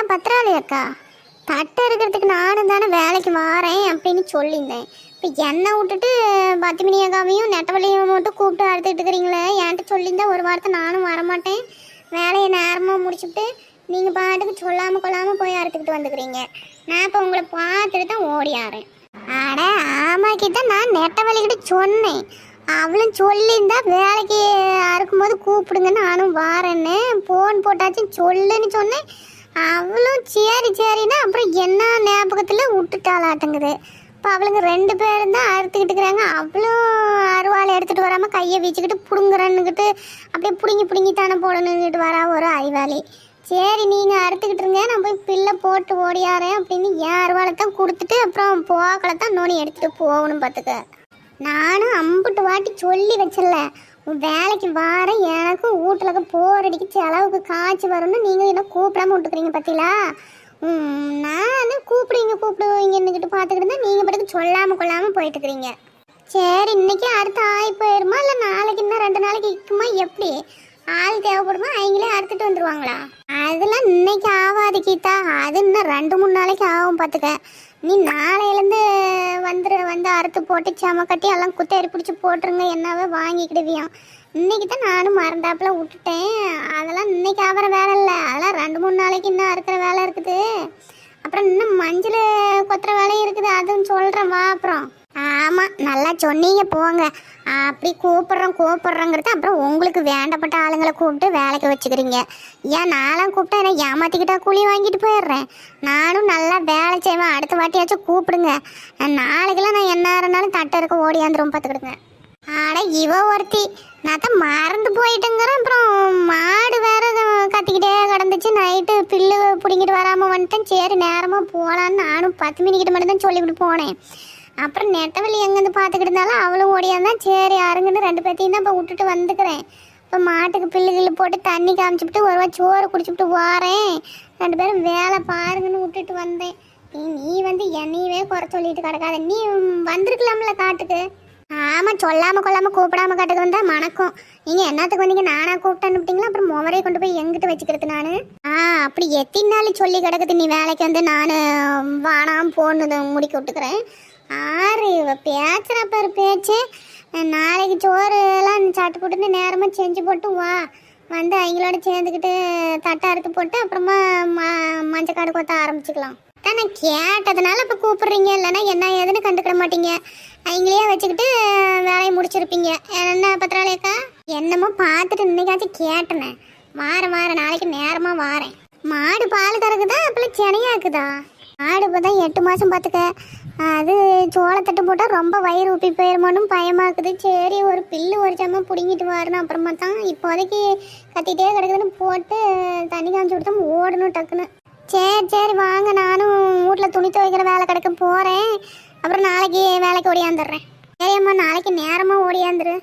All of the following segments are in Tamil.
ஏன் பத்திராளி அக்கா, தட்டை இருக்கிறதுக்கு நானும் தானே வேலைக்கு வாரேன் அப்படின்னு சொல்லியிருந்தேன். இப்போ என்னை விட்டுட்டு பத்திமினி அக்காவையும் நெட்டவழியும் மட்டும் கூப்பிட்டு அறுத்துக்கிட்டு இருக்கிறீங்களே. என்கிட்ட சொல்லியிருந்தா ஒரு வாரத்தை நானும் வரமாட்டேன், வேலையை நேரமாக முடிச்சுட்டு நீங்கள் பாட்டுக்கு சொல்லாமல் கொள்ளாமல் போய் அறுத்துக்கிட்டு வந்துக்கிறீங்க. நான் இப்போ உங்களை பார்த்துட்டு தான் ஓடியாரேன். அட ஆமாக்கிட்ட நான் நெட்டவழிக்கிட்ட சொன்னேன், அவளும் சொல்லியிருந்தா வேலைக்கு அறுக்கும்போது கூப்பிடுங்கன்னு நானும் வாரேன்னு ஃபோன் போட்டாச்சும் சொல்லுன்னு சொன்னேன். அவளும் சரி சரின்னா அப்புறம் என்ன ஞாபகத்தில் விட்டுட்டாளாட்டுங்குது. இப்போ அவளுங்க 2 பேரும் தான் அறுத்துக்கிட்டு இருக்கிறாங்க. அவளும் அருவாளை எடுத்துகிட்டு வராமல் கையை வீச்சுக்கிட்டு பிடுங்குறன்னுக்கிட்டு அப்படியே பிடுங்கி தானே போடணுங்கிட்டு வரா ஒரு அறிவாளி. சரி நீங்கள் அறுத்துக்கிட்டு இருங்க, நான் போய் பில்லை போட்டு ஓடியாரேன் அப்படின்னு என் அருவாளை தான் கொடுத்துட்டு அப்புறம் போக்களை தான் நோனி எடுத்துகிட்டு போகணும் பார்த்துக்க. நானும் அம்புட்டு வாட்டி சொல்லி வச்சிடல, வேலைக்கு வார எனக்கும் வீட்டில் போர் அடிக்க செலவுக்கு காய்ச்சி வரும்னு நீங்கள் என்ன கூப்பிடாம விட்டுக்கிறீங்க பார்த்தீங்களா. நான் கூப்பிடுவீங்கன்னுக்கிட்டு பார்த்துக்கிட்டு இருந்தா நீங்கள் பாட்டுக்கு சொல்லாமல் கொள்ளாமல் போயிட்டுக்கிறீங்க. சரி இன்னைக்கு அடுத்த ஆகி போயிடுமா இல்லை நாளைக்கு இன்னும் 2 நாளைக்கு இருக்குமா, எப்படி ஆள் தேவைப்படுமா, அவங்களே அறுத்துட்டு வந்துடுவாங்களா? அதெல்லாம் இன்னைக்கு ஆகாது கீதா, அது இன்னும் 2-3 நாளைக்கு ஆகும் பார்த்துக்க. நீ நாளையிலேருந்து வந்து அறுத்து போட்டு செம கட்டி எல்லாம் குத்தேறி பிடிச்சி போட்டுருங்க, என்னவே வாங்கிக்கிடுவியும். இன்னைக்கு தான் நானும் மறந்தாப்புல விட்டுட்டேன். அதெல்லாம் இன்னைக்கு ஆகிற வேலை இல்லை, அதெல்லாம் 2-3 நாளைக்கு இன்னும் அறுக்கிற வேலை இருக்குது. அப்புறம் இன்னும் மஞ்சள் கொத்துற வேலையும் இருக்குது, அதுவும் சொல்கிறேன் வா. அப்புறம் ஆமாம் நல்லா சொன்னீங்க போங்க. அப்படி கூப்பிட்றோங்கிறது அப்புறம் உங்களுக்கு வேண்டப்பட்ட ஆளுங்களை கூப்பிட்டு வேலைக்கு வச்சுக்கிறீங்க. ஏன் நானும் கூப்பிட்டா என்ன ஏமாற்றிக்கிட்டா கூலி வாங்கிட்டு போயிடுறேன். நானும் நல்லா வேலை செய்வேன், அடுத்த வாட்டியாச்சும் கூப்பிடுங்க. நாளைக்கெல்லாம் நான் என்ன இருந்தாலும் தட்டை இருக்க ஓடியாந்துரும் பார்த்துக்கிடுங்க. ஆனால் இவ ஒருத்தி நான் தான் மறந்து போயிட்டுங்கிறேன். அப்புறம் மாடு வேற கத்திக்கிட்டே கிடந்துச்சு, நைட்டு பில்லு பிடிங்கிட்டு வராமல் வந்துட்டேன். சரி நேரமாக போகலான்னு நானும் 10 மணிக்கிட்ட மட்டும் தான் சொல்லிவிட்டு போனேன். அப்புறம் நெட்டவழி எங்கேருந்து பார்த்துக்கிட்டு இருந்தாலும் அவளும் ஓடியாந்தான். சரி அருங்கன்னு 2 பேர்த்தையும் தான் இப்போ விட்டுட்டு வந்துக்கிறேன். இப்போ மாட்டுக்கு பில்லு போட்டு தண்ணி காமிச்சிவிட்டு ஒரு சோறு குடிச்சுட்டு வாரேன். 2 பேரும் வேலை பாருங்கன்னு விட்டுட்டு வந்தேன். நீ வந்து என்னையவே குறை சொல்லிட்டு கிடக்காத, நீ வந்திருக்கலாம்ல காட்டுக்கு. ஆமாம் சொல்லாமல் கொள்ளாமல் கூப்பிடாம காட்டுக்கு வந்தால் மணக்கும். நீங்கள் என்னத்துக்கு வந்தீங்க, நானாக கூப்பிட்டு அனுப்பிட்டீங்களா? அப்புறம் முவரையை கொண்டு போய் எங்கிட்ட வச்சுக்கிறது நான்? அப்படி எத்தனை நாள் சொல்லி கிடக்குது, நீ வேலைக்கு வந்து நான் வானாம் போன்னு முடிக்க விட்டுக்கிறேன். இவ பேச்சுறப்ப பேச்சு. நாளைக்கு சோறு எல்லாம் சாட்டு போட்டு நேரமாக செஞ்சு போட்டு வா, வந்து அவங்களோட சேர்ந்துக்கிட்டு தட்டை அறுத்து போட்டு அப்புறமா மஞ்சக்காடு கொத்த ஆரம்பிச்சுக்கலாம். நான் கேட்டதுனால இப்போ கூப்பிட்றீங்க, இல்லைன்னா என்ன ஏதுன்னு கண்டுக்கிட மாட்டீங்க. அவங்களே வச்சுக்கிட்டு வேலையை முடிச்சிருப்பீங்க. என்ன பத்திராளியக்கா, என்னமோ பார்த்துட்டு இன்னைக்காச்சும் கேட்டேனே. வாரேன் நாளைக்கு நேரமாக வாரேன். மாடு பால் கறக்குதா அப்பெல்லாம் செனையாக்குதா? மாடு இப்போ தான் 8 மாதம் பார்த்துக்க. அது சோளத்தட்டு போட்டால் ரொம்ப வயிறு உப்பி போயிருமான்னு பயமாக்குது. சரி ஒரு பில்லு ஒரு சமம் பிடிங்கிட்டு வரணும். அப்புறமா தான் இப்போதைக்கு கத்திட்டே கிடக்குதுன்னு போட்டு தண்ணி காமிச்சு விட்டு தான் ஓடணும் டக்குன்னு. சரி வாங்க, நானும் வீட்டில் துணி துவைக்கிற வேலை கிடக்க போகிறேன். அப்புறம் நாளைக்கு வேலைக்கு ஓடியாந்துடுறேன். சரியம்மா நாளைக்கு நேரமாக ஓடியாந்துரு.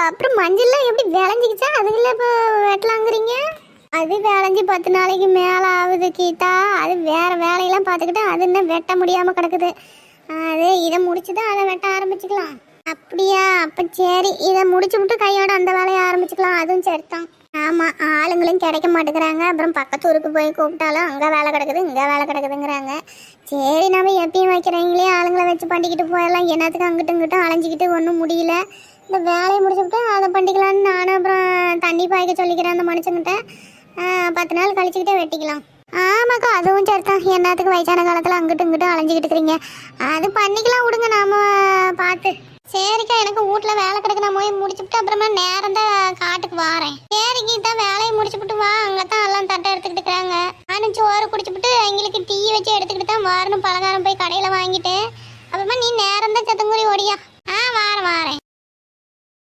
அப்புறம் மஞ்சள்லாம் எப்படி விளைஞ்சிக்கிச்சா? அதுக்குள்ள இப்போ வெட்டலாங்கிறீங்க? அது விளைஞ்சி 10 நாளைக்கு மேலே ஆகுது கீதா. அது வேறு வேலையெல்லாம் பார்த்துக்கிட்டு அது இன்னும் வெட்ட முடியாமல் கிடக்குது. அது இதை முடிச்சு தான் அதை வெட்ட ஆரம்பிச்சுக்கலாம். அப்படியா? அப்போ சரி இதை முடிச்சு விட்டு கையோட அந்த வேலையை ஆரம்பிச்சுக்கலாம். அதுவும் சரிதான். ஆமாம் ஆளுங்களும் கிடைக்க மாட்டேங்கிறாங்க. அப்புறம் பக்கத்து ஊருக்கு போய் கூப்பிட்டாலும் அங்கே வேலை கிடக்குது இங்கே வேலை கிடக்குதுங்கிறாங்க. சரி நம்ம எப்பயும் வைக்கிறவங்களே ஆளுங்களை வச்சு பண்ணிக்கிட்டு போயிடலாம். என்னத்துக்கு அங்கிட்டும் இங்கிட்டும் அலைஞ்சிக்கிட்டு ஒன்றும் முடியல. இந்த வேலையை முடிச்சுவிட்டு அதை பண்ணிக்கலான்னு நானும் அப்புறம் தண்ணி பாய்க்க சொல்லிக்கிறேன் அந்த மனுஷங்கிட்ட. 10 நாள் கழிச்சுக்கிட்டே வெட்டிக்கலாம். ஆமாக்கா அதுவும் சரிதான். என்னத்துக்கு வயசான காலத்தில் அங்கிட்டும் இங்கிட்டும் அலைஞ்சிக்கிட்டு இருக்கிறீங்க, அது பண்ணிக்கலாம் விடுங்க நாம பார்த்து. சரிக்கா எனக்கு வீட்டில் வேலை கிடக்கு, நான் போய் முடிச்சுட்டு அப்புறமா நேரம் தான் காட்டுக்கு வாரேன். சரிக்கா தான் வேலையை முடிச்சுட்டு வா, அங்கே தான் எல்லாம் தட்டை எடுத்துக்கிட்டு இருக்கிறாங்க. நானும் சோறு குடிச்சுட்டு எங்களுக்கு டீ வச்சு எடுத்துக்கிட்டு தான் வரணும். பலகாரம் போய் கடையில் வாங்கிட்டு அப்புறமா நீ நேரம் தான் சத்தங்குறி ஓடியா. வாரேன்.